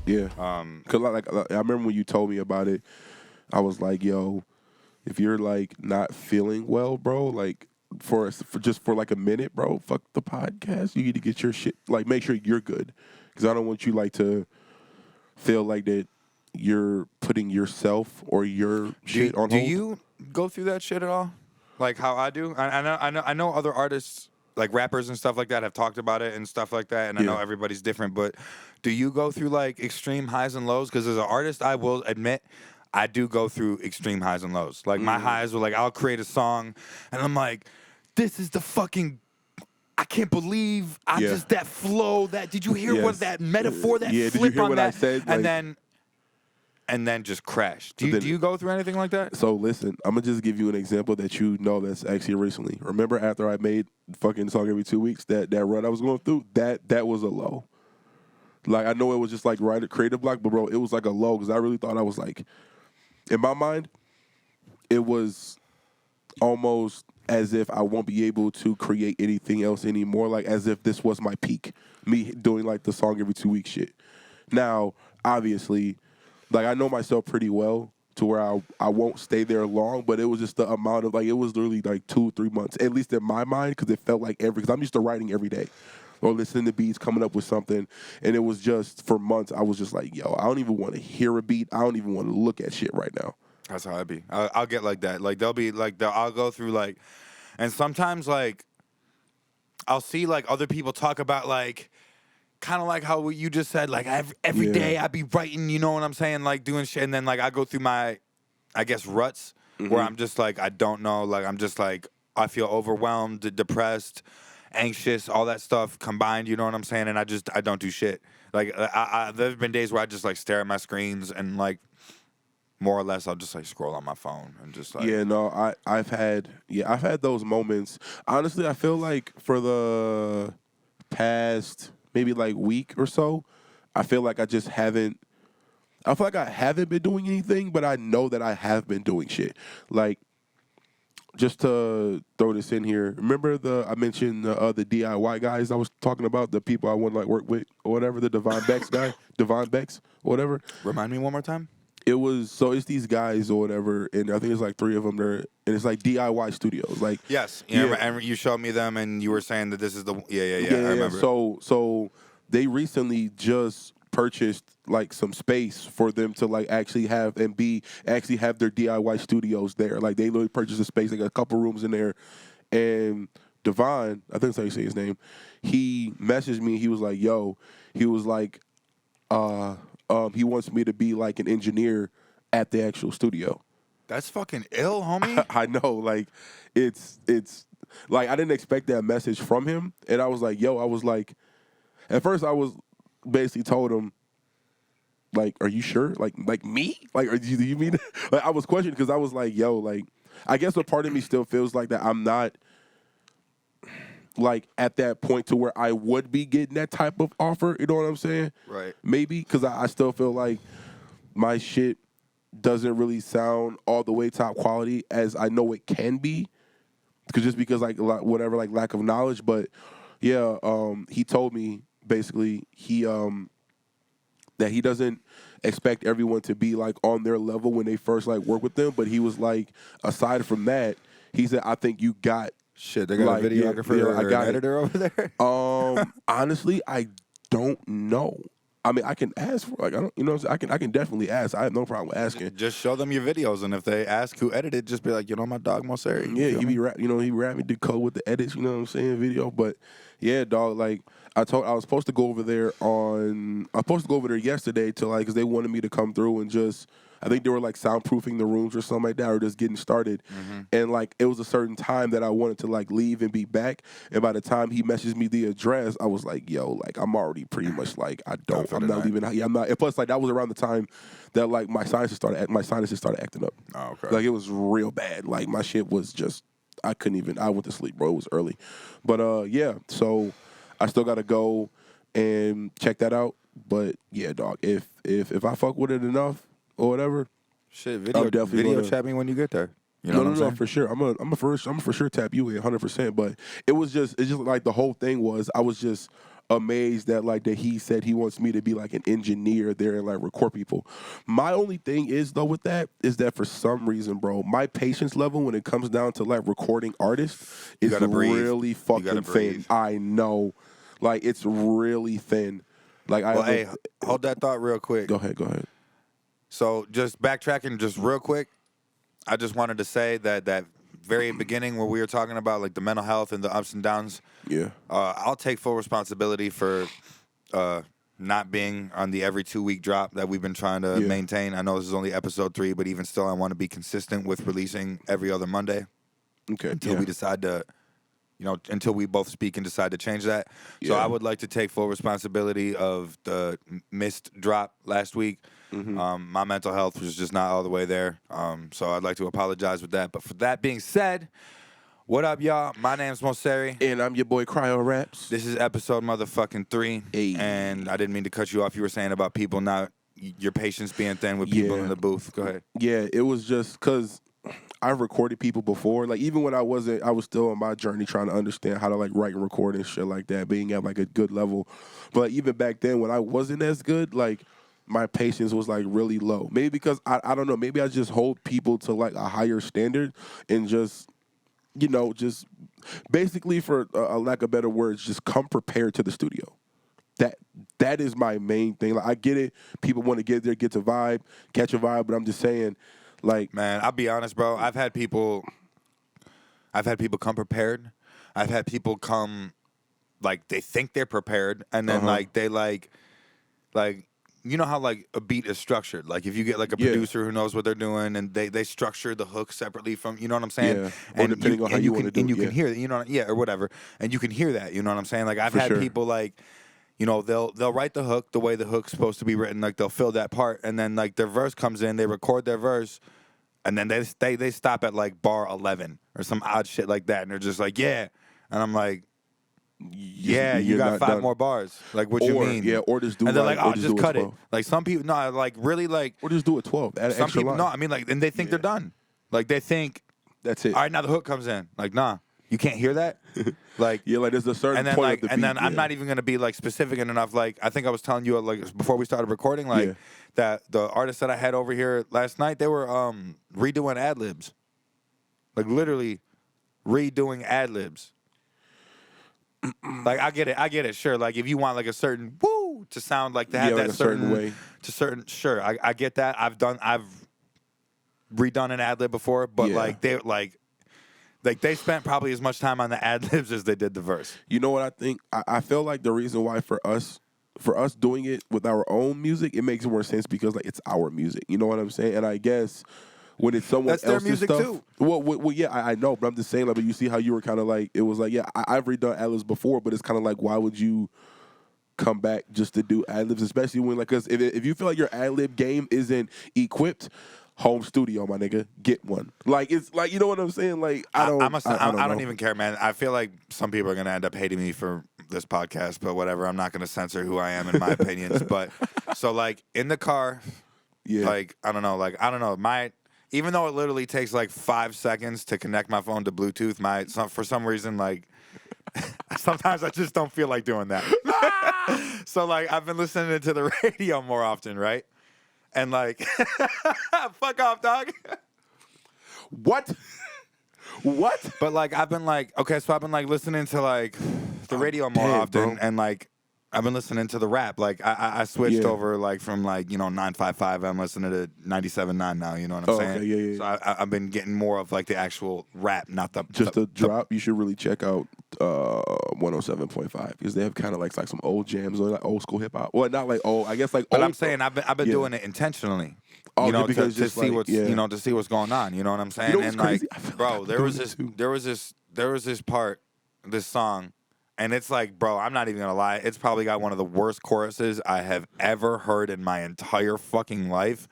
Yeah. Cause I remember when you told me about it, I was like, yo, if you're like not feeling well, bro, like for just for like a minute, bro, fuck the podcast. You need to get your shit, like make sure you're good, because I don't want you like to feel like that you're putting yourself or your shit on Do hold. you go through that shit at all? Like how I do? I know other artists like rappers and stuff like that have talked about it and stuff like that, and I know Yeah. everybody's different, but do you go through like extreme highs and lows? Because as an artist, I will admit I do go through extreme highs and lows. Like my highs were like I'll create a song and I'm like, this is the fucking I can't believe I Yeah. just that flow that did you hear what Yes. that metaphor that Yeah, did you flip hear on what I that said? and Like- then just crash. But then- Do you go through anything like that? So listen, I'm gonna just give you an example that you know that's actually recently. Remember after I made fucking song every 2 weeks, that run I was going through, that was a low. Like I know it was just like right at creative block, but bro, it was like a low because I really thought I was like, in my mind, it was almost as if I won't be able to create anything else anymore. Like as if this was my peak, me doing like the song every 2 weeks shit. Now, obviously, like I know myself pretty well to where I won't stay there long, but it was just the amount of like it was literally like 2-3 months, at least in my mind, because it felt like because I'm used to writing every day or listening to beats, coming up with something, and it was just for months I was just like, yo, I don't even want to hear a beat, I don't even want to look at shit right now. That's how I be. I'll get like that. Like they'll be like I'll go through like, and sometimes like I'll see like other people talk about like kind of like how you just said like every Yeah. day I be writing. You know what I'm saying? Like doing shit, and then like I go through my, I guess ruts where I'm just like I don't know. Like I'm just like I feel overwhelmed, depressed, anxious, all that stuff combined. You know what I'm saying? And I don't do shit. Like there's been days where I just like stare at my screens and like. More or less, I'll just like scroll on my phone and just like Yeah, no, I've had those moments. Honestly, I feel like for the past maybe like week or so, I feel like I just haven't. I feel like I haven't been doing anything, but I know that I have been doing shit. Like, just to throw this in here, remember I mentioned the DIY guys I was talking about, the people I want to like work with or whatever, the Devon Bex guy, Devon Bex or whatever. Remind me one more time. It was it's these guys or whatever, and I think it's like 3 of them there, and it's like DIY studios. Like Yes, yeah. And you showed me them, and you were saying that this is the yeah. I remember. So they recently just purchased like some space for them to like actually have their DIY studios there. Like they literally purchased a space, like a couple rooms in there, and Devon, I think that's how you say his name, he messaged me. He was like, "Yo," he was like, he wants me to be like an engineer at the actual studio. That's fucking ill, homie. I know, like it's like I didn't expect that message from him, and I was like, yo, I was like, at first I was basically told him, like, are you sure? Like me? Like, do you mean? Like I was questioning because I was like, yo, like I guess a part of me still feels like that I'm not like at that point to where I would be getting that type of offer. You know what I'm saying? Right. Maybe because I still feel like my shit doesn't really sound all the way top quality as I know it can be. Because like whatever, like lack of knowledge. But yeah, he told me basically that he doesn't expect everyone to be like on their level when they first like work with them. But he was like, aside from that, he said, I think you got. Shit, they got like, a videographer or I got an editor over there. Honestly, I don't know. I mean, I can ask for like I don't, you know, I can definitely ask. I have no problem with asking. Just show them your videos, and if they ask who edited, just be like, you know, my dog Mosarie. Yeah, he rap me, did code with the edits. You know what I'm saying? Video, but yeah, dog. Like I was supposed to go over there yesterday to like because they wanted me to come through and just. I think they were like soundproofing the rooms or something like that, or just getting started. And like it was a certain time that I wanted to like leave and be back. And by the time he messaged me the address, I was like, "Yo, like I'm already pretty much like I'm not leaving. Yeah, I'm not." And plus, like that was around the time that like my sinuses started acting up. Oh, okay. Like it was real bad. Like my shit was just I went to sleep, bro. It was early, but yeah. So I still gotta go and check that out. But yeah, dog. If I fuck with it enough. Or whatever. Shit, video chat me when you get there. You know what I'm saying? For sure. I'm for sure tap you in 100%. But it's just like the whole thing was I was just amazed that like that he said he wants me to be like an engineer there and like record people. My only thing is though with that is that for some reason, bro, my patience level when it comes down to like recording artists is gotta breathe. really You fucking gotta thin. breathe. I know, like it's really thin. Like Well, hey, hold that thought real quick. Go ahead. So just backtracking just real quick, I just wanted to say that very beginning where we were talking about like the mental health and the ups and downs, Yeah. I'll take full responsibility for not being on the every 2-week drop that we've been trying to Yeah. maintain. I know this is only episode 3, but even still, I want to be consistent with releasing every other Monday Okay. until we decide to, until we both speak and decide to change that. So Yeah. I would like to take full responsibility of the missed drop last week. Mm-hmm. My mental health was just not all the way there. So I'd like to apologize with that. But for that being said, what up, y'all? My name's Mosarie. And I'm your boy Cryo Raps. This is episode motherfucking 3. Hey. And I didn't mean to cut you off. You were saying about people not, your patience being thin with people Yeah. in the booth. Go ahead. Yeah, it was just because I've recorded people before. Like even when I was still on my journey trying to understand how to like write and record and shit like that, being at like a good level. But even back then when I wasn't as good, like my patience was like really low. Maybe because I don't know, maybe I just hold people to like a higher standard and just just basically for a lack of better words, just come prepared to the studio. That is my main thing. Like I get it, people want to get there, get to vibe, catch a vibe, but I'm just saying, like, Man, I'll be honest, bro. I've had people come prepared. I've had people come like they think they're prepared, and then like they like you know how like a beat is structured. Like if you get like a producer who knows what they're doing, and they structure the hook separately from, you know what I'm saying? Yeah. Or And depending on how you want to do and you it, can hear that, or whatever, and you can hear that. You know what I'm saying? Like I've had sure. people like, they'll write the hook the way the hook's supposed to be written. Like they'll fill that part, and then like their verse comes in, they record their verse. And then they stop at like bar 11 or some odd shit like that, and they're just like, yeah, and I'm like, yeah, you got 5 more bars. Like, what you mean? Yeah, or just do and they're like, like, oh, or just do cut it. 12. Like some people, no, like really, like Or just do a 12. Add an some extra people, line. no, I mean like, and they think they're done. Like they think, That's it. all right, now the hook comes in. Like, nah, you can't hear that. Like, Yeah, like there's a certain and then point like, of the and beat. then I'm not even gonna be like specific enough. Like I think I was telling you like before we started recording, like that the artists that I had over here last night, they were redoing ad libs, like literally redoing ad libs. Like I get it. Sure, like if you want like a certain woo to sound like to have like that a certain way. Sure, I get that. I've redone an ad lib before, but like they spent probably as much time on the ad libs as they did the verse. You know what I think? I feel like the reason why for us doing it with our own music, it makes more sense because like it's our music. You know what I'm saying? And I guess when it's someone That's their else's music stuff, too. Well, yeah, I know, but I'm just saying, like, but you see how you were kind of like, it was like, yeah, I've redone ad libs before, but it's kind of like, why would you come back just to do ad libs, especially when like, because if you feel like your ad lib game isn't equipped, home studio, my nigga, get one. Like it's like, you know what I'm saying? Like I don't even care, man. I feel like some people are gonna end up hating me for this podcast, but whatever. I'm not gonna censor who I am in my opinions. But so like in the car, like I don't know. Even though it literally takes like 5 seconds to connect my phone to Bluetooth, for some reason, like sometimes I just don't feel like doing that. So like I've been listening to the radio more often, right? And like, fuck off, dog. What? But like I've been like, okay, so I've been like listening to like the radio more often, bro. and like I've been listening to the rap. Like I switched over like from like 955. I'm listening to 97.9 now. You know what I'm saying? Okay, yeah. So I've been getting more of like the actual rap, not the the drop. You should really check out 107.5 because they have kind of like some old jams or like old school hip hop. Well, not like old. I guess like. But old, I'm saying I've been doing it intentionally. Oh, because to see what's to see what's going on. You know what I'm saying? what's And crazy? like, bro, there was this part, this song. And it's like, bro, I'm not even going to lie. It's probably got one of the worst choruses I have ever heard in my entire fucking life.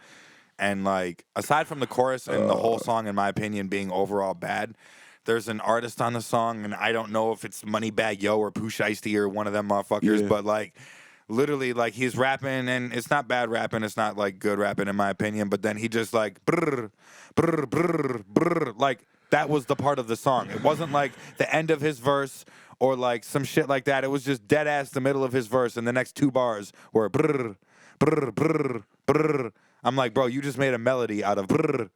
And like, aside from the chorus and the whole song, in my opinion, being overall bad, there's an artist on the song, and I don't know if it's Moneybagg Yo or Pooh Shiesty or one of them motherfuckers, but like, literally, like, he's rapping, and it's not bad rapping. It's not like good rapping, in my opinion. But then he just like, brr, brr, brr, brr, like, that was the part of the song. It wasn't like the end of his verse or like some shit like that. It was just dead ass the middle of his verse, and the next 2 bars were brrr, brrr, brrr, brrr. I'm like, bro, you just made a melody out of brrr.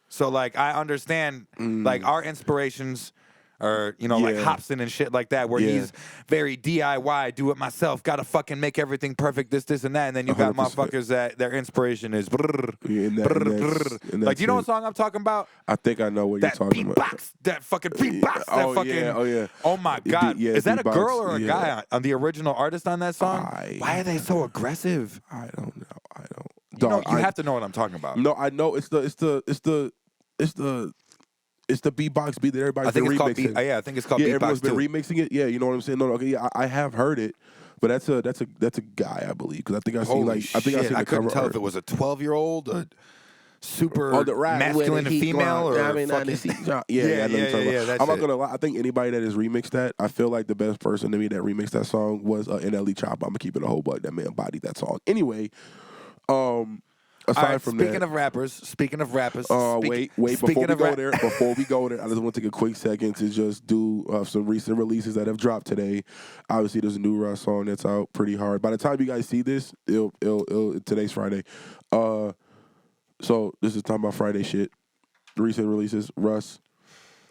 So like I understand like our inspirations or like Hobson and shit like that, where he's very DIY, do it myself, gotta fucking make everything perfect, this and that, and then you got 100%. motherfuckers that their inspiration is brrr, Yeah, and brrr, that's brrr. Like, you know it. what song I'm talking about? I think I know what you're That talking about. beatbox, that fucking beatbox, that fucking. Yeah. Oh my god, is that a beatbox, girl or a guy on the original artist on that song? Why are they so aggressive? I don't know. You have to know what I'm talking about. No, I know it's the beatbox beat that everybody's been remixing. I think it's called yeah, beatbox everyone's been too. remixing it. Yeah, you know what I'm saying. No, okay, yeah, I have heard it, but that's a guy, I believe, because I think I seen Holy I think I shit, seen the couldn't cover tell art. if it was a 12-year-old, a super right, masculine female, or I fucking. yeah. That's I'm not gonna lie. I think anybody that has remixed that, I feel like the best person to me that remixed that song was NLE Choppa. I'm gonna keep it a whole buck. That man bodied that song. Anyway, aside from speaking that, of rappers, wait, before we go there, I just want to take a quick second to just do some recent releases that have dropped today. Obviously, there's a new Russ song that's out pretty hard. By the time you guys see this, today's Friday. So this is talking about Friday shit. Recent releases, Russ.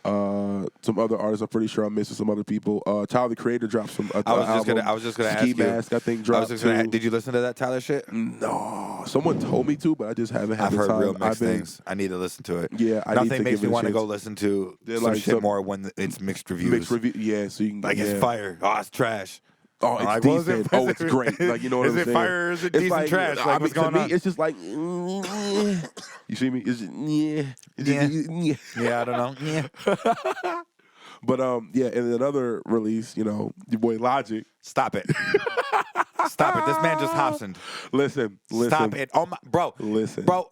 Some other artists. I'm pretty sure I'm missing some other people. Tyler the Creator dropped some. I was just gonna ask you. Mask, I think dropped. Did you listen to that Tyler shit? No, someone told me to, but I just haven't had I've the heard time. real mixed things. I need to listen to it. Yeah, nothing makes me want to go listen to some shit more when it's mixed reviews. Yeah, so you can it's fire. Oh, it's trash. Oh, it's like, decent. It's great. Like, you know what I'm saying? Is it fire or is it decent like, trash? Like, what's going on? It's just like, you see me? It's just, yeah, I don't know. Yeah. But and then another release, your boy Logic. Stop it. Stop it. This man just Hobsoned. Listen. Stop it. Oh my, bro. Listen. Bro,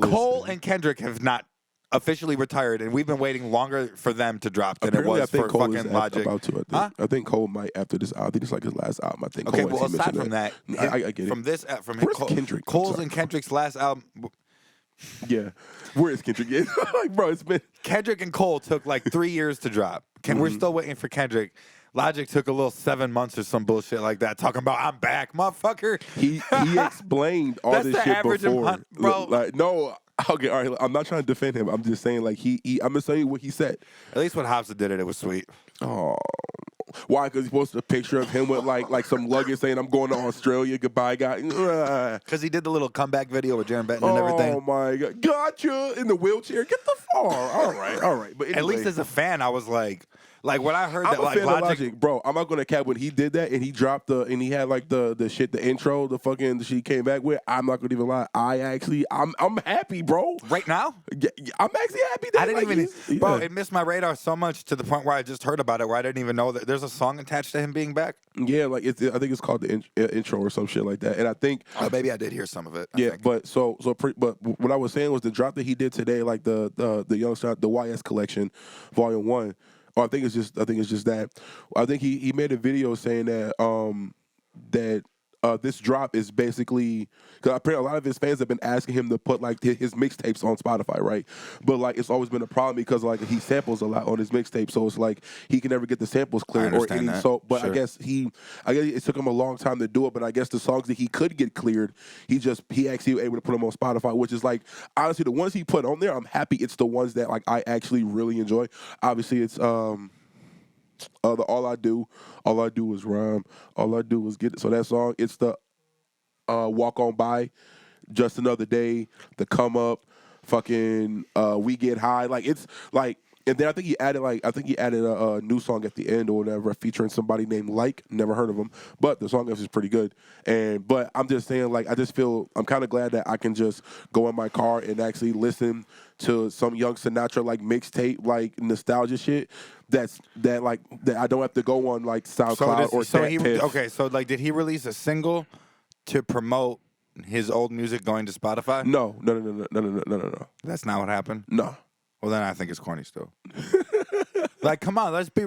Cole and Kendrick have not officially retired, and we've been waiting longer for them to drop than Apparently, it was for Cole fucking Logic. About to, I think Cole might after this album. I think it's like his last album. I think. Okay, Cole well, aside from that, I get it. From this, from Where's Kendrick? Cole's and Kendrick's last album. Yeah, where is Kendrick? Like, bro, it's been Kendrick and Cole took like 3 years to drop. We're still waiting for Kendrick. Logic took a little 7 months or some bullshit like that, talking about I'm back, motherfucker. He explained all That's this the shit average before, bro. Like, no. Okay, all right. I'm not trying to defend him. I'm just saying, like, I'm just saying what he said. At least when Hobson did it, it was sweet. Oh, why? Because he posted a picture of him with like some luggage saying, "I'm going to Australia. Goodbye, guy." Because he did the little comeback video with Jaron Benton and everything. Oh my god, gotcha in the wheelchair. Get the all right. But anyway, at least as a fan, I was like when I heard I'm that, a like fan of Logic, bro. I'm not gonna cap when he did that and he dropped and he had like the shit, the intro, the she came back with. I'm not gonna even lie. I'm happy, bro. Right now, yeah, I'm actually happy. That, I didn't like, even, bro. It missed my radar so much to the point where I just heard about it, where I didn't even know that there's a song attached to him being back. Yeah, like I think it's called the intro or some shit like that. And I think maybe I did hear some of it. I think. But but what I was saying was the drop that he did today, like the Youngstown, the YS collection, Volume 1. I think it's just that. I think he made a video saying that this drop is basically, because apparently a lot of his fans have been asking him to put like his mixtapes on Spotify, right? But like it's always been a problem because like he samples a lot on his mixtape, so it's like he can never get the samples cleared or any. That. So, but sure. I guess it took him a long time to do it. But I guess the songs that he could get cleared, he actually was able to put them on Spotify, which is like honestly the ones he put on there. I'm happy it's the ones that like I actually really enjoy. Obviously, it's all I do is rhyme. All I do is get it. So that song, it's the Walk On By, Just Another Day, The Come Up, fucking We Get High. Like it's like, and then I think he added a new song at the end or whatever featuring somebody named Like. Never heard of him, but the song is pretty good. But I'm just saying, like, I just feel I'm kind of glad that I can just go in my car and actually listen to some Young Sinatra like mixtape, like nostalgia shit. That I don't have to go on like SoundCloud or okay. So like, did he release a single to promote his old music going to Spotify? No. That's not what happened. No. Well, then I think it's corny still. Like, come on, let's be,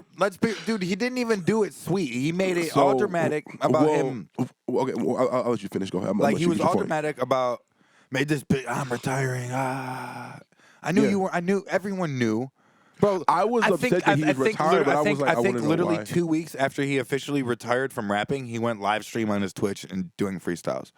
dude. He didn't even do it sweet. He made it all dramatic about him. Okay, I'll let you finish. Go ahead. Like he was all dramatic about made this big. I'm retiring. I knew Yeah. you were. I knew everyone knew. Bro, I was upset that he was retired, but I was like, I think wanna know literally why. 2 weeks after he officially retired from rapping, he went live stream on his Twitch and doing freestyles.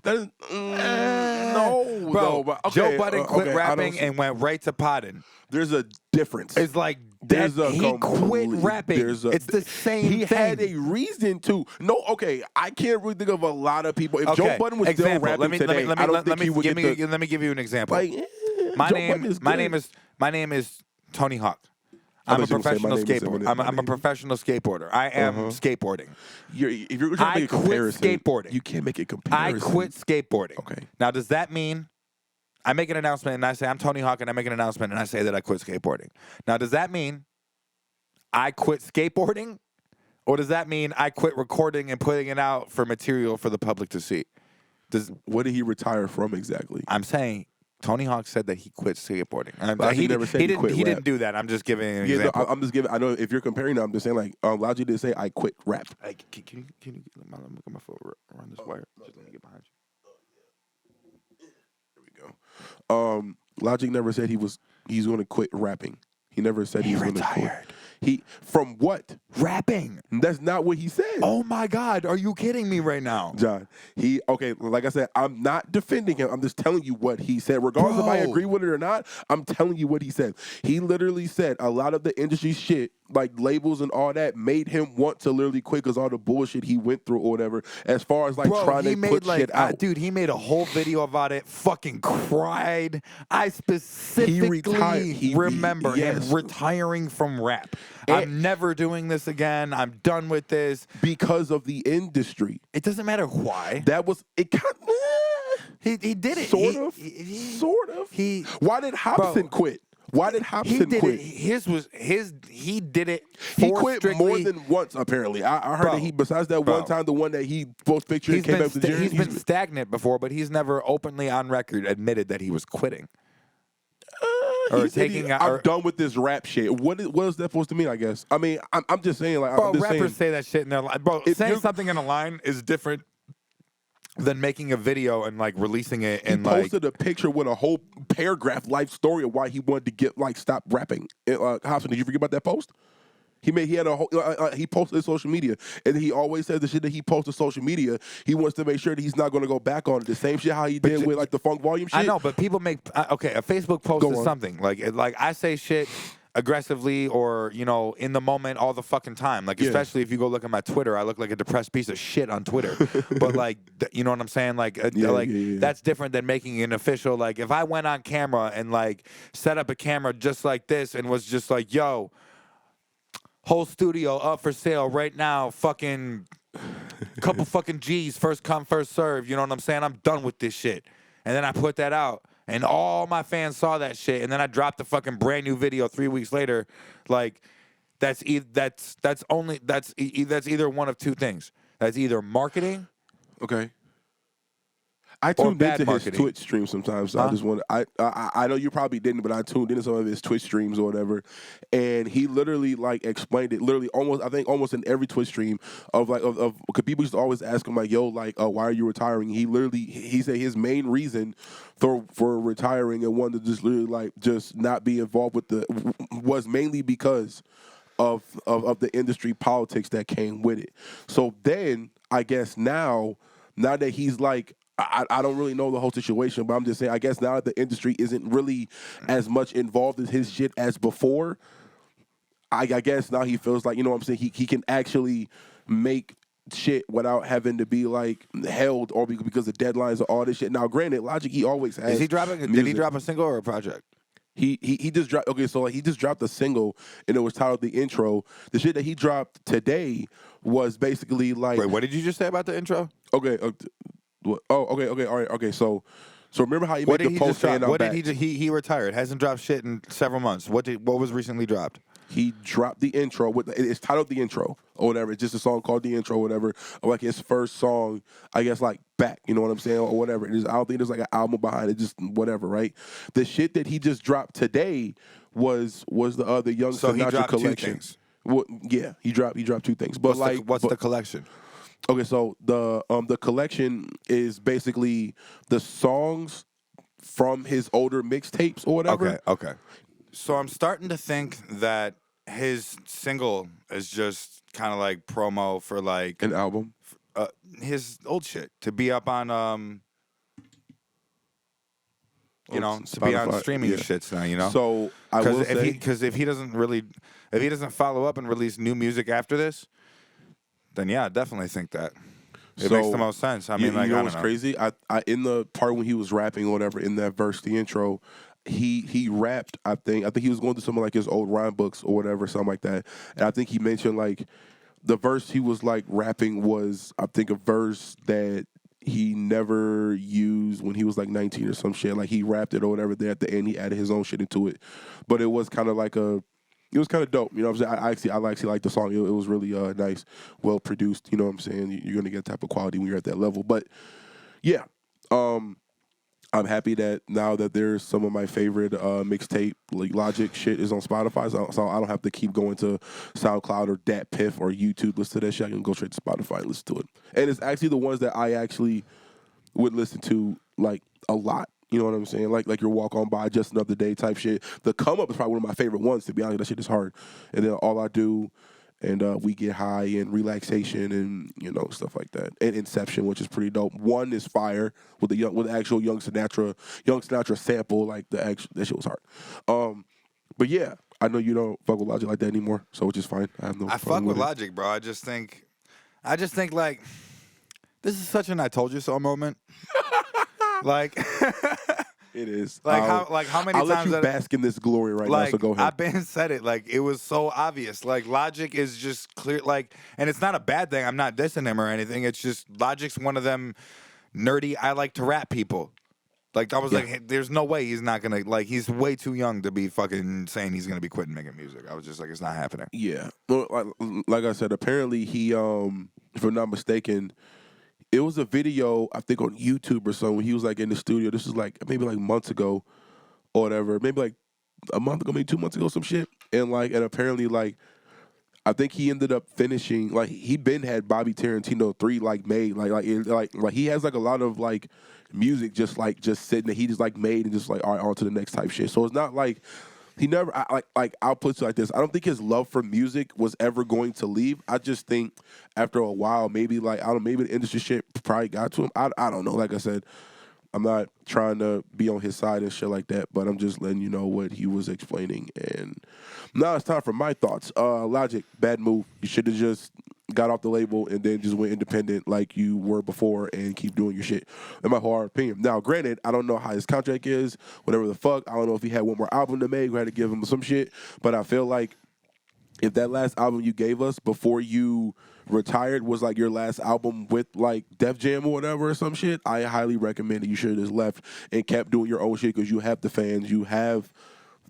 That is, no, Bro, though. But Joe okay, Budden quit okay, I don't rapping see- and went right to potting. There's a difference. It's like There's that a he quit rapping. It's the same He thing. had a reason to. No, okay, I can't really think of a lot of people. If Joe Budden was still rapping today, I don't think he would get the. Let me give you an example. Like, my Joe Budden is good. my name is Tony Hawk. I I'm a thought you were gonna say my professional name is skateboarder. somebody- I'm a professional skateboarder. I am skateboarding. If you're trying to make a quit comparison, skateboarding. you can't make a I comparison. quit skateboarding. Okay. Now, does that mean I make an announcement and I say I'm Tony Hawk and I make an announcement and I say that I quit skateboarding? Now, does that mean I quit skateboarding, or does that mean I quit recording and putting it out for material for the public to see? What did he retire from exactly? I'm saying Tony Hawk said that he quit skateboarding. He never said he quit He rap. didn't do that. I'm just giving an Yeah, no, example. I'm just giving. I know if you're comparing, I'm just saying like Logic didn't say I quit rap. Like, can you let me get my foot around this wire? Just let me get behind you. There we go. Logic never said he's going to quit rapping. He never said he was going to quit. From what? Rapping. That's not what he said. Oh my God, are you kidding me right now? John, like I said, I'm not defending him. I'm just telling you what he said. Regardless if I agree with it or not, I'm telling you what he said. He literally said a lot of the industry shit, like labels and all that, made him want to literally quit because all the bullshit he went through or whatever, as far as like trying to put shit out. Dude, he made a whole video about it, fucking cried. I specifically remember him retiring from rap. I'm never doing this again. I'm done with this. Because of the industry. It doesn't matter why. That was it. He did it. Sort of. Why did Hobson quit? Why did Hobson quit? He did it. He quit more than once, apparently. I heard that he, besides that one time, the one that he posted pictures and came up to jail. He's been stagnant before, but he's never openly on record admitted that he was quitting. I'm done with this rap shit. What is that supposed to mean? I guess. I mean, I'm just saying. Like, bro, I'm just rappers say that shit in their line. Bro, saying something in a line is different than making a video and like releasing it. And he posted a picture with a whole paragraph life story of why he wanted to stop rapping. Hobson, did you forget about that post? He had a whole. He posted on social media, and he always says the shit that he posts on social media. He wants to make sure that he's not going to go back on it. The same shit how he did with like the Funk Volume shit. I know, but people make a Facebook post is something like I say shit aggressively or in the moment all the fucking time. Like especially if you go look at my Twitter, I look like a depressed piece of shit on Twitter. But like you know what I'm saying? Like that's different than making an official. Like if I went on camera and like set up a camera just like this and was just like, yo. Whole studio up for sale right now. Fucking couple fucking G's. First come, first serve. You know what I'm saying? I'm done with this shit. And then I put that out, and all my fans saw that shit. And then I dropped the fucking brand new video 3 weeks later. Like that's either one of two things. That's either marketing. Okay. I tuned into his Twitch stream sometimes. So I just want I know you probably didn't, but I tuned into some of his Twitch streams or whatever, and he literally like explained it. Literally, almost in every Twitch stream of because people used to always ask him like, "Yo, like, why are you retiring?" He said his main reason for retiring and wanted to just literally like just not be involved with was mainly because of the industry politics that came with it. So then I guess now that he's like. I don't really know the whole situation, but I'm just saying, I guess now that the industry isn't really as much involved in his shit as before, I guess now he feels like, you know what I'm saying, he can actually make shit without having to be like held or because of deadlines or all this shit. Now, granted, Logic, he always has. Did he drop a single or a project? He just dropped. Okay, so like he just dropped a single and it was titled The Intro. The shit that he dropped today was basically like. Wait, what did you just say about the intro? Okay. Okay, all right, okay. So remember how he made the post saying I'm back? He retired. Hasn't dropped shit in several months. What was recently dropped? He dropped the intro. It's titled The Intro or whatever. It's just a song called The Intro or whatever. Or like his first song, I guess, like back. You know what I'm saying, or whatever. I don't think there's like an album behind it. Just whatever, right? The shit that he just dropped today was the other Young Sinatra collection. 2 things. Well, yeah, he dropped 2 things. But what's the collection? Okay, so the collection is basically the songs from his older mixtapes or whatever. Okay, okay. So I'm starting to think that his single is just kind of like promo for like An album. his old shit to be up on you know, to be on Spotify, streaming yeah. shits now, you know. So I will say, Because if he doesn't follow up and release new music after this, then yeah, I definitely think that it makes the most sense. I mean, like, you know I don't what's know. crazy? I in the part when he was rapping or whatever in that verse, the intro, he rapped. I think he was going through some of like his old rhyme books or whatever, something like that. And I think he mentioned like the verse he was like rapping was, I think, a verse that he never used when he was like 19 or some shit. Like he rapped it or whatever. There at the end, he added his own shit into it. But it was kind of like it was kind of dope. You know what I'm saying? I actually like the song. It was really nice, well produced. You know what I'm saying? You're gonna get that type of quality when you're at that level. But yeah, I'm happy that now that there's some of my favorite mixtape like Logic shit is on Spotify, so I don't have to keep going to SoundCloud or DatPiff or YouTube to listen to that shit. I can go straight to Spotify and listen to it. And it's actually the ones that I actually would listen to like a lot. You know what I'm saying? Like your Walk On By, Just Another Day type shit. The Come Up is probably one of my favorite ones, to be honest. That shit is hard. And then All I Do and We Get High and Relaxation and, you know, stuff like that. And Inception, which is pretty dope. One is fire with the actual Young Sinatra sample. Like that shit was hard. But yeah, I know you don't fuck with Logic like that anymore, so which is fine. I have no I problem fuck with it. Logic, bro. I just think like this is such an "I told you so" moment. Like, It is. like how many I'll let times you that bask in this glory right now, like so go ahead. I've been said it. Like it was so obvious. Like Logic is just clear. Like, and it's not a bad thing. I'm not dissing him or anything. It's just Logic's one of them nerdy. I like to rap people. Like I was like, hey, there's no way he's not gonna like. He's way too young to be fucking saying he's gonna be quitting making music. I was just like, it's not happening. Yeah. Well, like I said, apparently he, if I'm not mistaken, it was a video, I think on YouTube or something. He was like in the studio. This was like maybe like months ago or whatever. Maybe like a month ago, maybe 2 months ago, some shit. And apparently like, I think he ended up finishing, like he been had Bobby Tarantino 3 like made. Like he has like a lot of like music just sitting there. He just like made and just like, all right, on to the next type shit. So it's not like, he never I'll put it like this. I don't think his love for music was ever going to leave. I just think after a while, maybe like I don't know, maybe the industry shit probably got to him. I don't know. Like I said, I'm not trying to be on his side and shit like that, but I'm just letting you know what he was explaining. And now it's time for my thoughts. Logic, bad move. You should have just got off the label and then just went independent like you were before and keep doing your shit, in my hard opinion. Now, granted, I don't know how his contract is, whatever the fuck. I don't know if he had one more album to make. We had to give him some shit. But I feel like if that last album you gave us before you retired was like your last album with like Def Jam or whatever or some shit, I highly recommend that you should have just left and kept doing your own shit because you have the fans, you have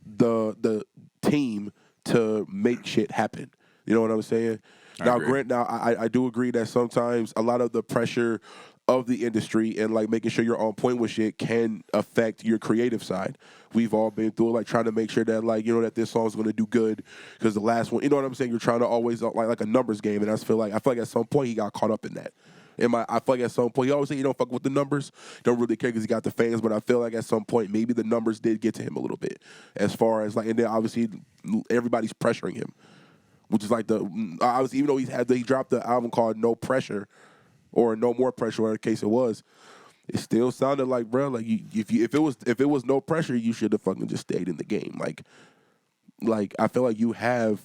the team to make shit happen. You know what I'm saying? I do agree that sometimes a lot of the pressure of the industry and like making sure you're on point with shit can affect your creative side. We've all been through it, like trying to make sure that like, you know, that this song's going to do good because the last one, you know what I'm saying? You're trying to always like a numbers game. And I feel like at some point he got caught up in that. I feel like at some point, he always say you don't fuck with the numbers, don't really care because he got the fans, but I feel like at some point maybe the numbers did get to him a little bit as far as like, and then obviously everybody's pressuring him, which is like obviously even though he dropped the album called No Pressure or No More Pressure, whatever the case it was, it still sounded like, bro, like if it was no pressure, you should have fucking just stayed in the game. Like I feel like you have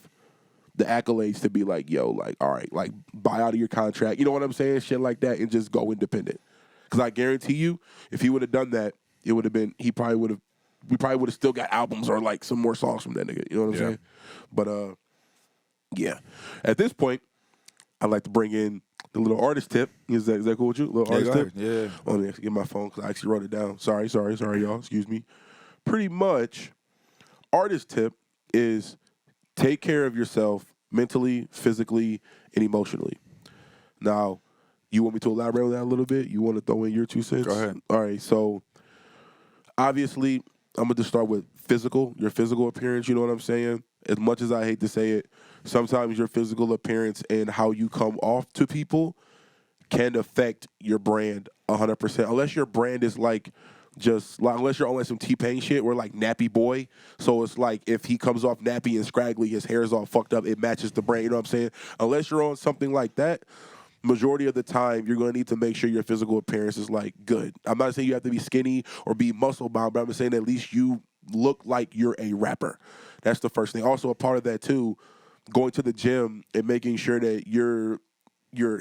the accolades to be like, yo, like, all right, like buy out of your contract, you know what I'm saying, shit like that, and just go independent. Because I guarantee you, if he would have done that, it would have been we probably would have still got albums or like some more songs from that nigga. You know what I'm saying? But yeah, at this point, I'd like to bring in the little artist tip. Is that cool with you? Little artist tip? Yeah. Let me actually get my phone because I actually wrote it down. Sorry, y'all. Excuse me. Pretty much, artist tip is take care of yourself mentally, physically, and emotionally. Now, you want me to elaborate on that a little bit? You want to throw in your 2 cents? Go ahead. All right, so obviously, I'm going to just start with your physical appearance, you know what I'm saying? As much as I hate to say it, sometimes your physical appearance and how you come off to people can affect your brand 100%. Unless your brand is like just like unless you're on like some T-Pain shit, where like nappy boy. So it's like if he comes off nappy and scraggly, his hair is all fucked up. It matches the brain. You know what I'm saying? Unless you're on something like that, majority of the time you're going to need to make sure your physical appearance is like good. I'm not saying you have to be skinny or be muscle bound, but I'm saying at least you look like you're a rapper. That's the first thing. Also, a part of that too, going to the gym and making sure that you're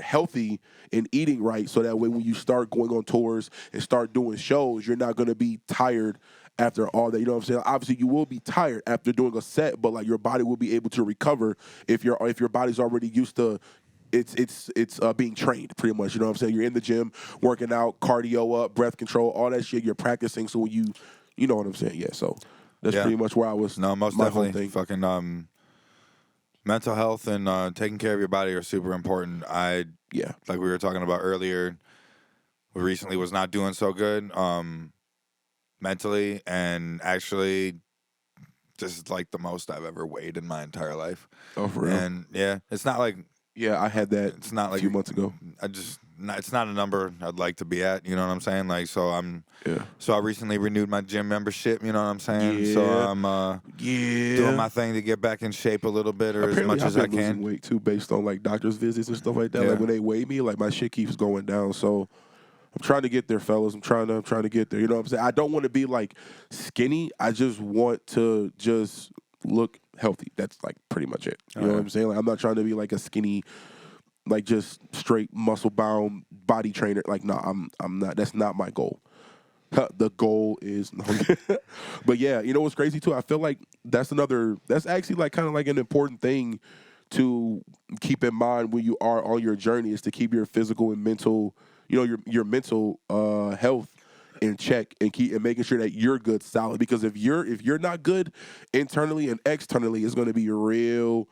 healthy and eating right, so that way when you start going on tours and start doing shows, you're not going to be tired after all that. You know what I'm saying? Obviously, you will be tired after doing a set, but like your body will be able to recover if your body's already used to. It's being trained pretty much. You know what I'm saying? You're in the gym, working out, cardio up, breath control, all that shit. You're practicing, so when you know what I'm saying? Yeah. So that's pretty much where I was. No, most my definitely. whole thing. Fucking mental health and taking care of your body are super important. Yeah. Like we were talking about earlier, recently was not doing so good mentally, and actually this is like the most I've ever weighed in my entire life. Oh, for real? And yeah, it's not like Yeah, I had that it's not a like few months ago. It's not a number I'd like to be at. You know what I'm saying? Like, so Yeah. So I recently renewed my gym membership. You know what I'm saying? Yeah. So I'm doing my Yeah. thing to get back in shape a little bit, or Apparently, as much I've as been I losing can. weight too, based on like doctor's visits and stuff like that. Yeah. Like when they weigh me, like my shit keeps going down. So I'm trying to get there, fellas. I'm trying to get there. You know what I'm saying? I don't want to be like skinny. I just want to just look healthy. That's like pretty much it. You know what I'm saying? Like I'm not trying to be like a skinny, like just straight muscle bound body trainer. Like no, I'm not. That's not my goal. The goal is, but yeah, you know what's crazy too? I feel like that's actually like kind of like an important thing to keep in mind when you are on your journey, is to keep your physical and mental, you know, your mental health in check, and making sure that you're good, solid. Because if you're not good internally and externally, it's going to be real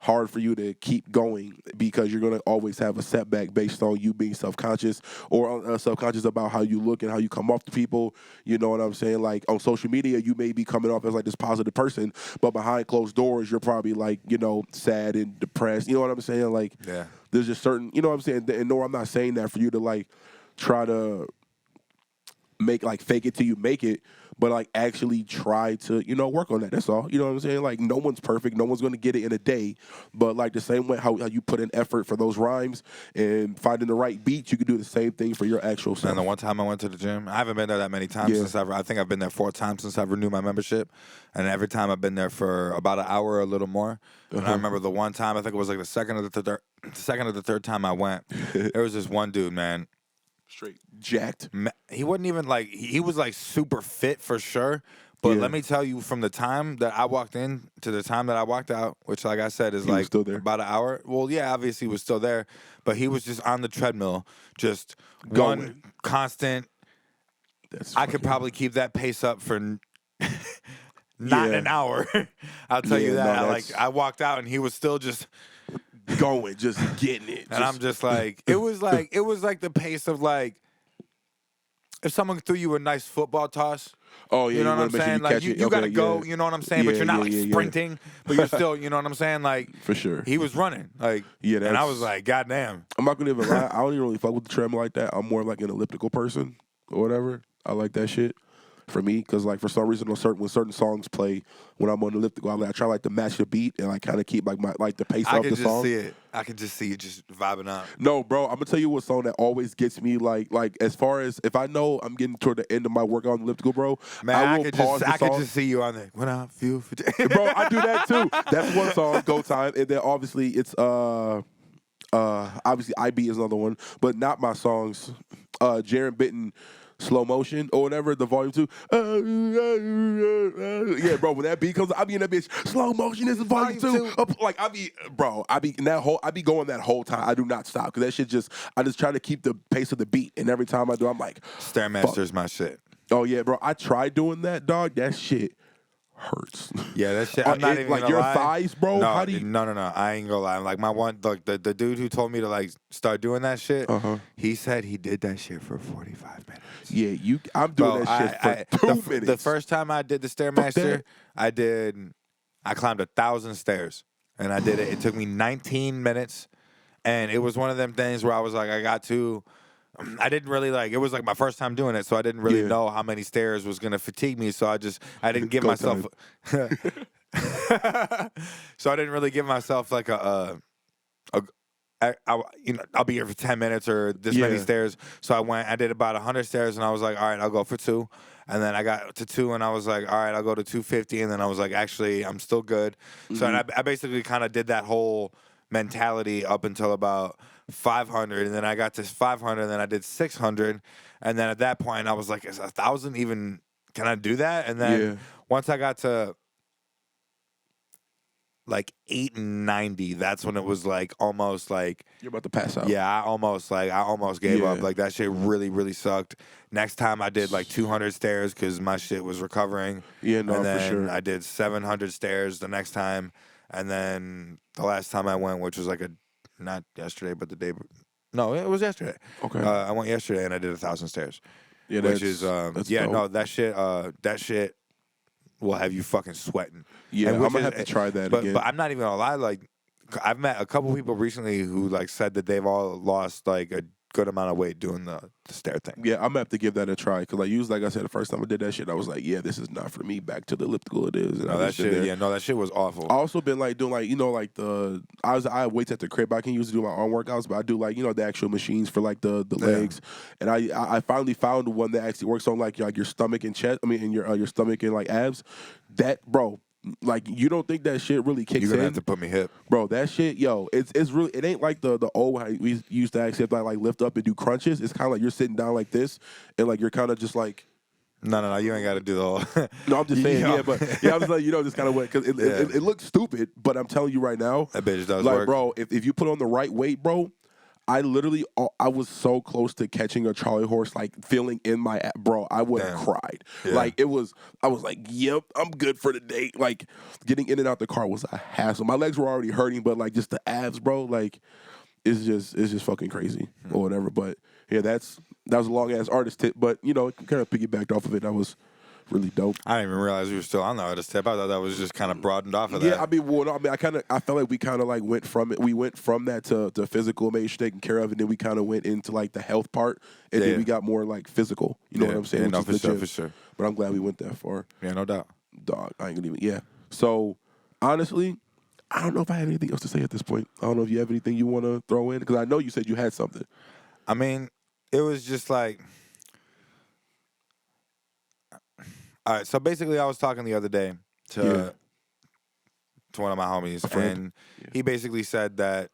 hard for you to keep going, because you're going to always have a setback based on you being self-conscious, or self-conscious about how you look and how you come off to people. You know what I'm saying? Like on social media, you may be coming off as like this positive person, but behind closed doors, you're probably like, you know, sad and depressed. You know what I'm saying? Like, Yeah. there's just certain, you know what I'm saying? And no, I'm not saying that for you to like try to make like fake it till you make it, but like actually try to, you know, work on that. That's all. You know what I'm saying? Like no one's perfect. No one's going to get it in a day, but like the same way how you put in effort for those rhymes and finding the right beat, you can do the same thing for your actual self. And the one time I went to the gym, I haven't been there that many times since I think I've been there 4 times since I've renewed my membership, and every time I've been there for about an hour or a little more. And I remember the one time, I think it was like the second or the third time I went, there was this one dude, man. Straight jacked. He wasn't even like, he was like super fit for sure. But let me tell you, from the time that I walked in to the time that I walked out, which like I said is He was like still there? about an hour. Well, yeah, obviously he was still there, but he was just on the treadmill, just Going. one constant. That's I could fucking- probably keep that pace up for not an hour. I'll tell you Yeah, that. no, Like that's- I walked out and he was still just. going, just getting it. And I'm just like, it was like the pace of like, if someone threw you a nice football toss. Oh yeah, You know what I'm wanna make sure saying? you Like catch you it. gotta Okay, go, yeah. you know what I'm saying? But Yeah, you're not yeah, like yeah. sprinting, but you're still, you know what I'm saying? Like For sure. he was running. Like Yeah, and I that's- was like, God damn. I'm not gonna even lie. I don't even really fuck with the treadmill like that. I'm more like an elliptical person or whatever. I like that shit for me, because like for some reason when certain songs play when I'm on the elliptical, I try like to match the beat and like kind of keep like the pace I of could the just song. see it. I could just see you just vibing out. No, bro, I'm gonna tell you what song that always gets me like as far as if I know I'm getting toward the end of my workout on the elliptical, bro. Man, I I will could pause just the song. see you on there. When I feel for Bro, I do that too. That's one song, Go Time, and then obviously it's obviously IB is another one, but not my songs. Jaron Bitten, Slow Motion or whatever, the volume 2. Yeah, bro, when that beat comes, I be in that bitch. Slow Motion is the volume 2. Like I be going that whole time. I do not stop, because that shit I just try to keep the pace of the beat, and every time I do, I'm like, Stairmaster's my shit. oh yeah, bro. I tried doing that, dog. That shit hurts. Yeah, that shit. I'm not even like gonna your lie. thighs, bro. No, How do you? no. I ain't gonna lie. Like my one, like the dude who told me to like start doing that shit. He said he did that shit for 45 minutes. Yeah, I'm doing Bro, that shit for 2 minutes. The first time I did the Stairmaster, I climbed 1,000 stairs, and I did it. It took me 19 minutes, and it was one of them things where I was like, I got to. I didn't really like. It was like my first time doing it, so I didn't really Yeah. know how many stairs was gonna fatigue me. So I didn't give Go myself. So I didn't really give myself like I'll be here for 10 minutes or this many Yeah. stairs. So I did about 100 stairs, and I was like, all right, I'll go for 2. And then I got to 2, and I was like, all right, I'll go to 250. And then I was like, actually, I'm still good. So and I basically kind of did that whole mentality up until about 500, and then I got to 500, and then I did 600, and then at that point I was like, is 1,000 even? Can I do that? And then once I got to like 890, that's when it was like almost like You're about to pass out. yeah, I almost gave up. Yeah. Like that shit really sucked. Next time I did like 200 stairs because my shit was recovering. Yeah, no, and then for sure. I did 700 stairs the next time, and then the last time I went, which was like not yesterday, but the day. No, it was yesterday. Okay. I went yesterday and I did 1,000 stairs. Yeah, which is that's yeah, dope. no, that shit will have you fucking sweating. Yeah, And I'm which gonna is- have to try that But again. but I'm not even gonna lie. Like I've met a couple people recently who like said that they've all lost like a good amount of weight doing the stair thing. Yeah, I'm gonna have to give that a try because like I said, the first time I did that shit, I was like, yeah, this is not for me. Back to the elliptical, it is. And No, I that just did shit. that. Yeah, no, that shit was awful. I also been like doing like like I have weights at the crib I can use to do my arm workouts, but I do like the actual machines for like the legs, and I finally found one that actually works on like your stomach and chest. I mean, in your stomach and like abs. That bro. Like you don't think that shit really kicks You're gonna in? have to put me hip. Bro, that shit, it's really, it ain't like the old how we used to actually have to like lift up and do crunches. It's kind of like you're sitting down like this, and like you're kind of just like. No, you ain't got to do the whole. No, I'm just saying, Yo. yeah, but I'm just like just kind of way because it looks stupid, but I'm telling you right now, That bitch does like, work. bro, if you put on the right weight, bro. I literally, I was so close to catching a Charlie horse, like feeling in my, bro, I would have cried. Yeah. Like I was like, yep, I'm good for the day. Like getting in and out the car was a hassle. My legs were already hurting, but like just the abs, bro, like it's just fucking crazy or whatever. But yeah, that was a long ass artist tip, but it kind of piggybacked off of it. That was really dope. I didn't even realize we were still on the artist tip. I thought that was just kind of broadened off of that. Yeah, I mean, well, no, I felt like we kind of like went from it. We went from that to physical, made sure taken care of, and then we kind of went into like the health part, and then we got more like physical. You know what I'm saying? Yeah, no, Which is for legit. sure. But I'm glad we went that far. Yeah, no doubt. Dog, I ain't gonna even. Yeah. So honestly, I don't know if I have anything else to say at this point. I don't know if you have anything you want to throw in because I know you said you had something. I mean, it was just like. All right, so basically, I was talking the other day to one of my homies, and he basically said that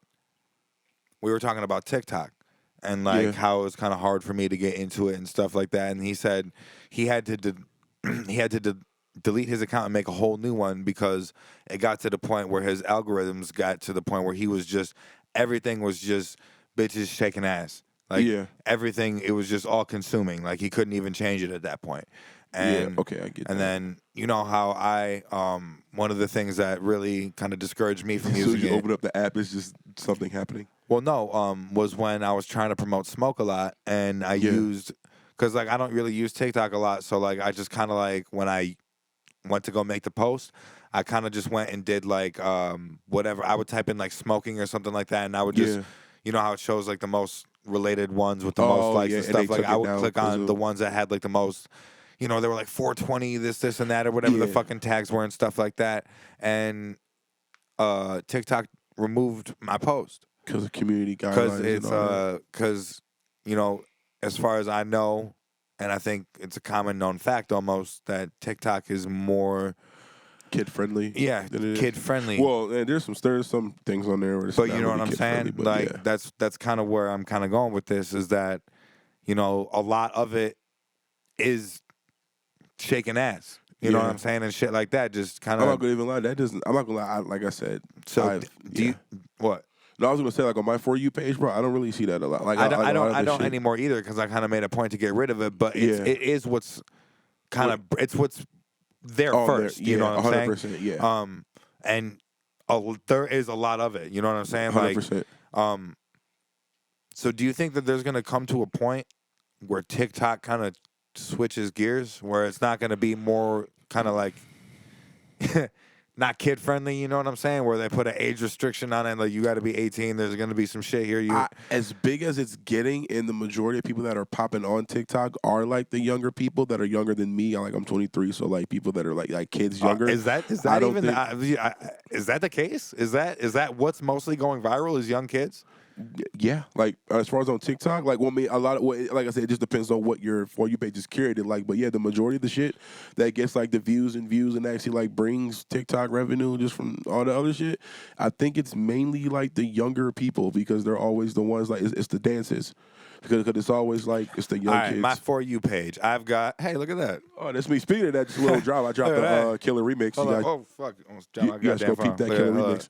we were talking about TikTok and like how it was kind of hard for me to get into it and stuff like that. And he said he had to delete his account and make a whole new one because it got to the point where his algorithms got to the point where he was just everything was just bitches shaking ass. Like everything, it was just all consuming. Like he couldn't even change it at that point. And, okay, I get that. And then you know how I one of the things that really kind of discouraged me from using as soon as you it. open up the app, it's just something happening. Well, no, was when I was trying to promote Smoke a lot, and I used because like I don't really use TikTok a lot, so like I just kind of like when I went to go make the post, I kind of just went and did like whatever. I would type in like smoking or something like that, and I would just you know how it shows like the most related ones with the most likes and stuff. Like I would click on the ones that had like the most. You know, they were like 420, this, and that, or whatever the fucking tags were and stuff like that. And TikTok removed my post. Because of community guidelines. Because, as far as I know, and I think it's a common known fact almost, that TikTok is more... kid-friendly. Yeah, kid-friendly. Well, and there's some things on there where it's but not you know really what I'm saying? Like, that's kind of where I'm kind of going with this, is that, a lot of it is... shaking ass, you know what I'm saying, and shit like that. Just kind of. I'm not gonna even lie. That doesn't. I'm not gonna lie. Like I said. So do you what? No, I was gonna say like on my For You page, bro. I don't really see that a lot. Like I don't anymore either because I kind of made a point to get rid of it. But it is what's kind of it's what's there first. You know what I'm 100%, saying? Yeah. And there is a lot of it. You know what I'm saying? 100%. Like, so do you think that there's gonna come to a point where TikTok kind of switches gears where it's not going to be more kind of like not kid friendly. You know what I'm saying? Where they put an age restriction on it, like you got to be 18. There's gonna be some shit here. As big as it's getting, and the majority of people that are popping on TikTok are like the younger people that are younger than me. I'm 23, so like people that are like kids younger. Is that I don't even think- is that the case? Is that what's mostly going viral? Is young kids? Yeah, like as far as on TikTok, like a lot of like I said, it just depends on what your For You page is curated like. But yeah, the majority of the shit that gets like the views and actually like brings TikTok revenue just from all the other shit, I think it's mainly like the younger people because they're always the ones like it's the dances because it's always like it's the young All right, kids. my For You page. I've got. Hey, look at that. Oh, that's me. Speaking of that, just a little drop. I dropped Look at the that. Killer remix. Hold You on. guys, Oh fuck! Almost dropped my you guys goddamn go peep phone. that Killer Hold on. remix.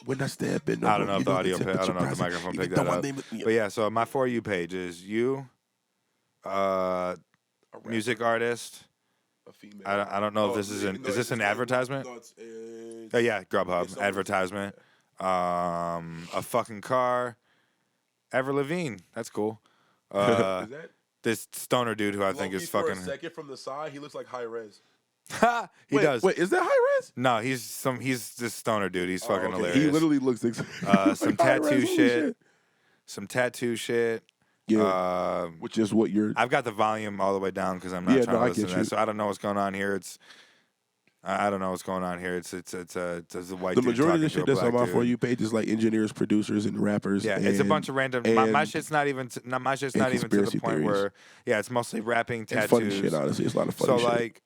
When I step in, I don't know if the audio. I temperature don't know if the rising. microphone Even picked though that my up. name is- But yeah, so my For You page is you, music artist. A female. I don't know if this is an is this an advertisement? No, it's Oh yeah, Grubhub It's on- advertisement. A fucking car. Ever Levine. That's cool. is that? This stoner dude who I think is For a fucking. second from the side, he looks like high res. He does. Wait, is that high res? No, he's this stoner dude. He's fucking hilarious. He literally looks some like high res, tattoo holy shit. Some tattoo shit. Yeah, which is what you're. I've got the volume all the way down because I'm not trying to listen to that. So I don't know what's going on here. I don't know what's going on here. It's a white The dude majority of the talking to shit a that's on black my dude. For You page is like engineers, producers, and rappers. Yeah, it's a bunch of random. My shit's not even. My shit's not even to the conspiracy point theories. where. Yeah, it's mostly rapping, tattoos. It's funny shit, honestly. It's a lot of funny So shit. like,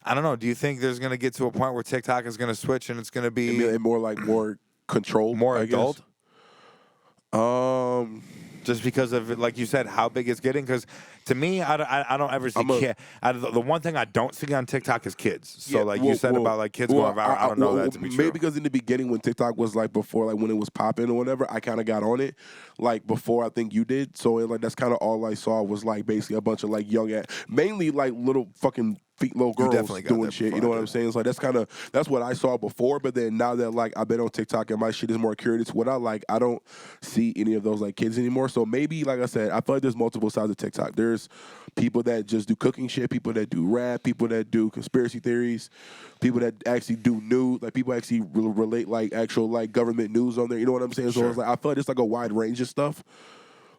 I don't know. Do you think there's gonna get to a point where TikTok is gonna switch and it's gonna be and more controlled, more I guess. adult? Just Just because of like you said, how big it's getting. Because to me, I don't ever see kid. The one thing I don't see on TikTok is kids. So Yeah, like you said about like kids going viral, I don't know that to be true. Maybe because in the beginning when TikTok was like before, like when it was popping or whatever, I kind of got on it like before I think you did. So like that's kind of all I saw was like basically a bunch of like young, mainly like little fucking little girls definitely got doing that shit. You before know I what I'm did. saying? It's like that's what I saw before. But then now that like I've been on TikTok and my shit is more curated to what I like, I don't see any of those like kids anymore. So maybe like I said, I feel like there's multiple sides of TikTok. There's people that just do cooking shit, people that do rap, people that do conspiracy theories, people that actually do news, like people actually relate like actual like government news on there. You know what I'm saying? So Sure. it's like I feel like it's like a wide range of stuff.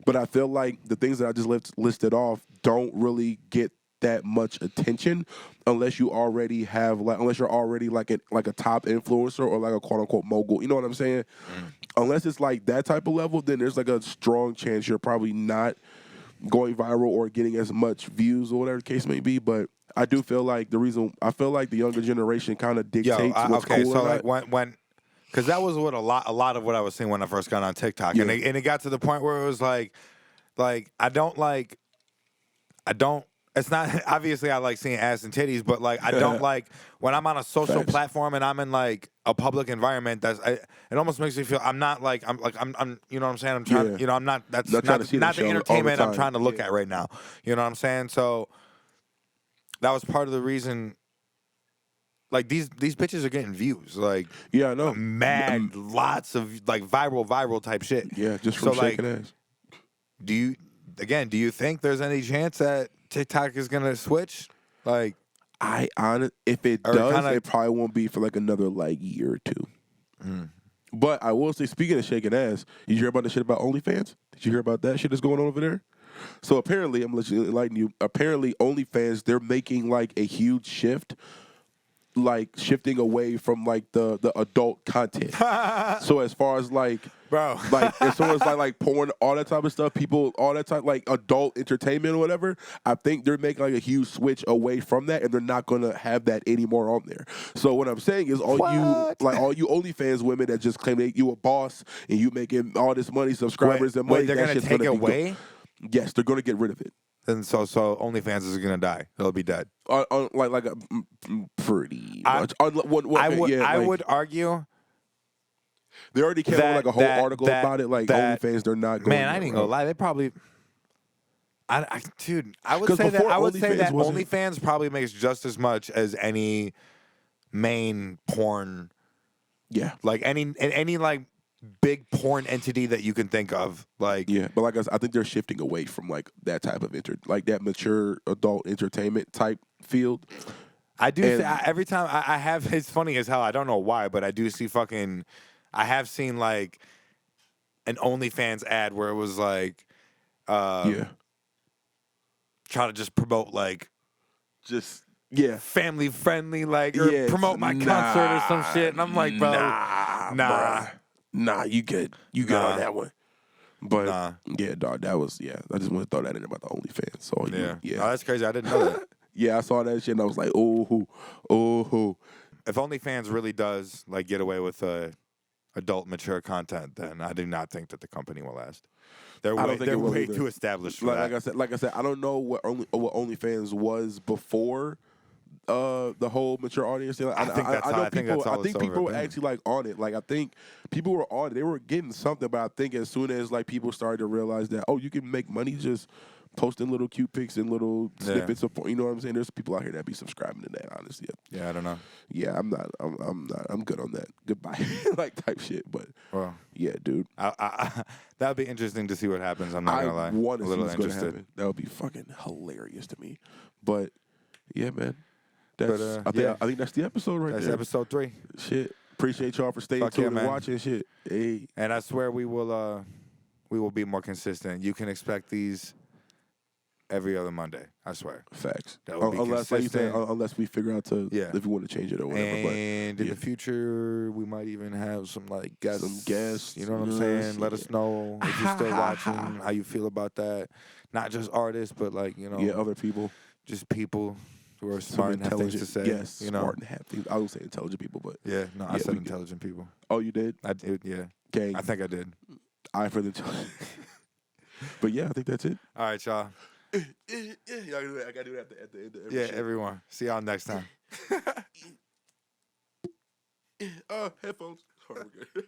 But I feel like the things that I just listed off don't really get that much attention unless you already have unless you're already like a top influencer or like a quote unquote mogul. You know what I'm saying? Unless it's like that type of level, then there's like a strong chance you're probably not going viral or getting as much views or whatever the case may be. But I do feel like I feel like the younger generation kind of dictates what's okay, cool so or like not. when because that was what a lot of what I was seeing when I first got on TikTok, Yeah. and it got to the point where it was like I don't. It's not obviously I like seeing ass and titties, but like I don't like when I'm on a social Facts. platform and I'm in like a public environment. It almost makes me feel I'm you know what I'm saying. I'm trying Yeah. you know I'm not that's Not trying to see that not shit the all the entertainment I'm time. trying to look Yeah. at right now. You know what I'm saying? So that was part of the reason. Like these bitches are getting views, like Yeah, I know. mad, lots of like viral type shit. Yeah, just from So, like, shaking ass. Do you think there's any chance that TikTok is gonna switch? Like, If it Or does, kinda- it probably won't be for like another like year or two. But I will say, speaking of shaking ass, did you hear about the shit about OnlyFans? Did you hear about that shit that's going on over there? So apparently, I'm gonna enlighten you. Apparently, OnlyFans they're making like a huge shift, like shifting away from like the adult content. So as far as like. bro, Like as soon as like porn, all that type of stuff, people, all that type like adult entertainment or whatever, I think they're making like a huge switch away from that, and they're not gonna have that anymore on there. So what I'm saying is, all you OnlyFans women that just claim that you a boss and you making all this money, subscribers and money, wait, they're that gonna shit's take be it gone. away, Yes, they're gonna get rid of it. and so OnlyFans is gonna die. It'll be dead. Pretty I- much. I would argue. They already came out with like a whole article about it. Like that- OnlyFans, they're not going. Man, I ain't gonna lie. They probably. Dude, I would 'Cause say that before I would say OnlyFans that wasn't- OnlyFans probably makes just as much as any main porn, Yeah. like any like big porn entity that you can think of. Like, Yeah, but like I said, I think they're shifting away from like that type of like that mature adult entertainment type field. I do And- every time I have. It's funny as hell. I don't know why, but I do see fucking. I have seen like an OnlyFans ad where it was like, Yeah, trying to just promote like just yeah. family friendly, like, or Yeah, promote my concert or some shit, and I'm like, bro, nah. bruh. Nah, you good Nah. on that one. But Nah. yeah, dog, that was I just want to throw that in about the OnlyFans. So Yeah. yeah, Oh, that's crazy. I didn't know that. yeah. I saw that shit and I was like, oh. If OnlyFans really does like get away with adult mature content, then I do not think that the company will last. They're I don't think they're it will way either. too established for that. Like I said, I don't know what OnlyFans was before the whole mature audience thing. I think that's all- I think that's all I think it's people over were been. actually like on it. Like I think people were on it. They were getting something, but I think as soon as like people started to realize that you can make money just posting little cute pics and little snippets of, you know what I'm saying? There's people out here that be subscribing to that, honestly. Yeah, I don't know. Yeah, I'm not. I'm good on that. Goodbye, like type shit. But Well, yeah, dude. that would be interesting to see what happens. I'm not I gonna lie. want A to see little what's going to interested. happen. That would be fucking hilarious to me. But yeah, man. That's But, I think that's the episode right That's there. episode 3, Shit. Appreciate y'all for staying Fuck tuned yeah, and man. watching shit. Hey. and I swear we will be more consistent. You can expect these every other Monday. I swear. Facts. That would be Unless, like you said, consistent. unless we figure out if we want to change it or whatever. And in the future, we might even have some like guests. Some guests, You know what I'm yes, saying? Let yeah. us know if you're still watching, how you feel about that. Not just artists, but like, other people. just people who are Some smart and have things to say. Yes, you know? smart and have things. I would say intelligent people, but Yeah, no, I Yeah, said we get- intelligent people. oh, you did? I did, yeah. Gang. I think I did. I for the intelligent. But yeah, I think that's it. All right, y'all. I gotta do that at the end of every Yeah, shit. everyone. See y'all next time. Headphones. Sorry, we're good.